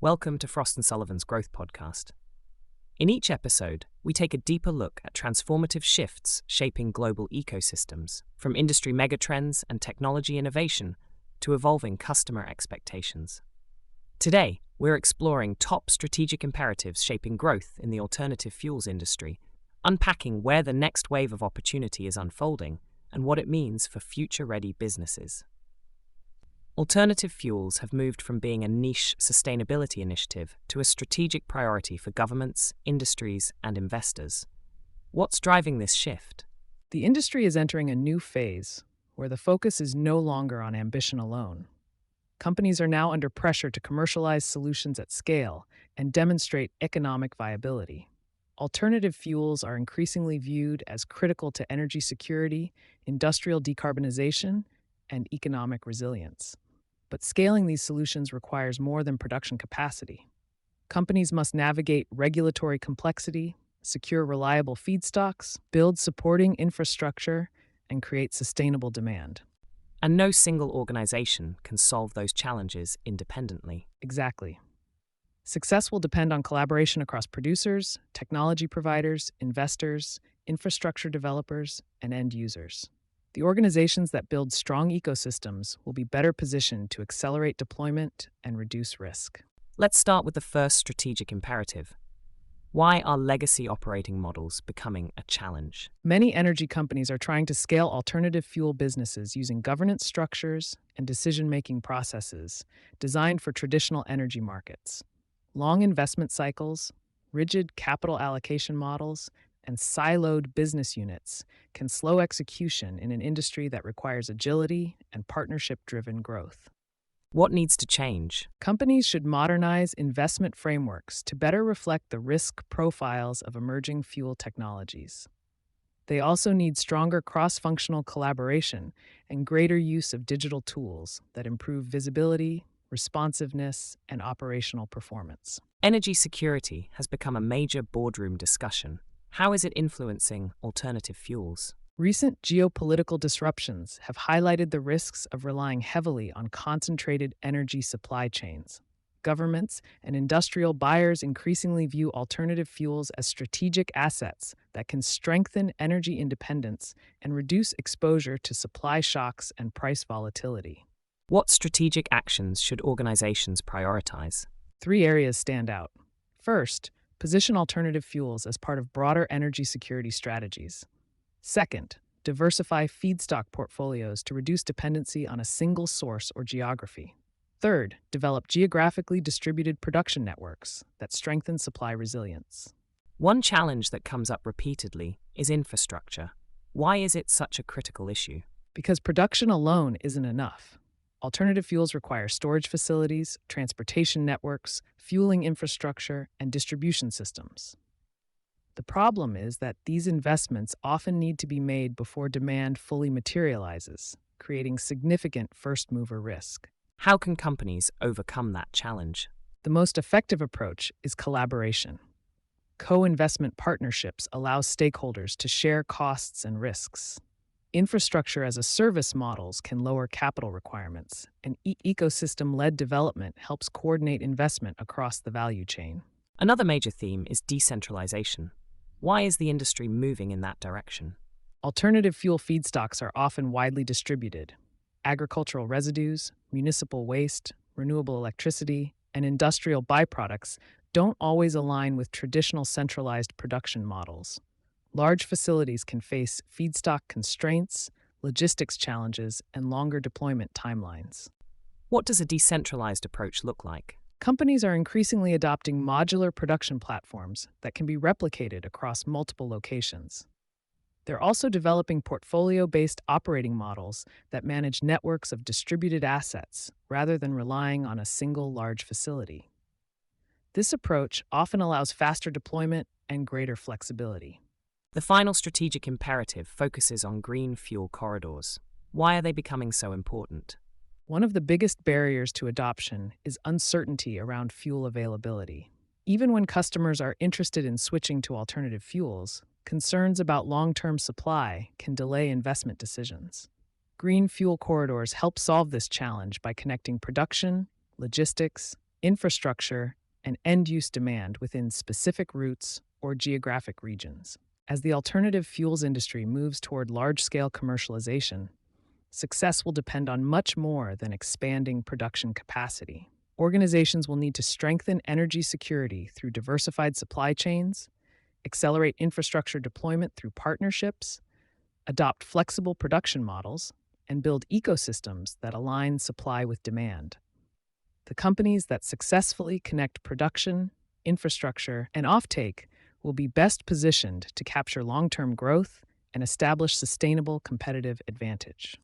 Welcome to Frost & Sullivan's Growth Podcast. In each episode, we take a deeper look at transformative shifts shaping global ecosystems, from industry megatrends and technology innovation to evolving customer expectations. Today, we're exploring top strategic imperatives shaping growth in the alternative fuels industry, unpacking where the next wave of opportunity is unfolding and what it means for future-ready businesses. Alternative fuels have moved from being a niche sustainability initiative to a strategic priority for governments, industries, and investors. What's driving this shift? The industry is entering a new phase where the focus is no longer on ambition alone. Companies are now under pressure to commercialize solutions at scale and demonstrate economic viability. Alternative fuels are increasingly viewed as critical to energy security, industrial decarbonization, and economic resilience. But scaling these solutions requires more than production capacity. Companies must navigate regulatory complexity, secure reliable feedstocks, build supporting infrastructure, and create sustainable demand. And no single organization can solve those challenges independently. Exactly. Success will depend on collaboration across producers, technology providers, investors, infrastructure developers, and end users. The organizations that build strong ecosystems will be better positioned to accelerate deployment and reduce risk. Let's start with the first strategic imperative. Why are legacy operating models becoming a challenge? Many energy companies are trying to scale alternative fuel businesses using governance structures and decision-making processes designed for traditional energy markets. Long investment cycles, rigid capital allocation models, and siloed business units can slow execution in an industry that requires agility and partnership-driven growth. What needs to change? Companies should modernize investment frameworks to better reflect the risk profiles of emerging fuel technologies. They also need stronger cross-functional collaboration and greater use of digital tools that improve visibility, responsiveness, and operational performance. Energy security has become a major boardroom discussion. How is it influencing alternative fuels? Recent geopolitical disruptions have highlighted the risks of relying heavily on concentrated energy supply chains. Governments and industrial buyers increasingly view alternative fuels as strategic assets that can strengthen energy independence and reduce exposure to supply shocks and price volatility. What strategic actions should organizations prioritize? 3 areas stand out. First, position alternative fuels as part of broader energy security strategies. Second, diversify feedstock portfolios to reduce dependency on a single source or geography. Third, develop geographically distributed production networks that strengthen supply resilience. One challenge that comes up repeatedly is infrastructure. Why is it such a critical issue? Because production alone isn't enough. Alternative fuels require storage facilities, transportation networks, fueling infrastructure, and distribution systems. The problem is that these investments often need to be made before demand fully materializes, creating significant first-mover risk. How can companies overcome that challenge? The most effective approach is collaboration. Co-investment partnerships allow stakeholders to share costs and risks. Infrastructure as a service models can lower capital requirements, and ecosystem-led development helps coordinate investment across the value chain. Another major theme is decentralization. Why is the industry moving in that direction? Alternative fuel feedstocks are often widely distributed. Agricultural residues, municipal waste, renewable electricity, and industrial byproducts don't always align with traditional centralized production models. Large facilities can face feedstock constraints, logistics challenges, and longer deployment timelines. What does a decentralized approach look like? Companies are increasingly adopting modular production platforms that can be replicated across multiple locations. They're also developing portfolio-based operating models that manage networks of distributed assets rather than relying on a single large facility. This approach often allows faster deployment and greater flexibility. The final strategic imperative focuses on green fuel corridors. Why are they becoming so important? One of the biggest barriers to adoption is uncertainty around fuel availability. Even when customers are interested in switching to alternative fuels, concerns about long-term supply can delay investment decisions. Green fuel corridors help solve this challenge by connecting production, logistics, infrastructure, and end-use demand within specific routes or geographic regions. As the alternative fuels industry moves toward large-scale commercialization, success will depend on much more than expanding production capacity. Organizations will need to strengthen energy security through diversified supply chains, accelerate infrastructure deployment through partnerships, adopt flexible production models, and build ecosystems that align supply with demand. The companies that successfully connect production, infrastructure, and offtake will be best positioned to capture long-term growth and establish sustainable competitive advantage.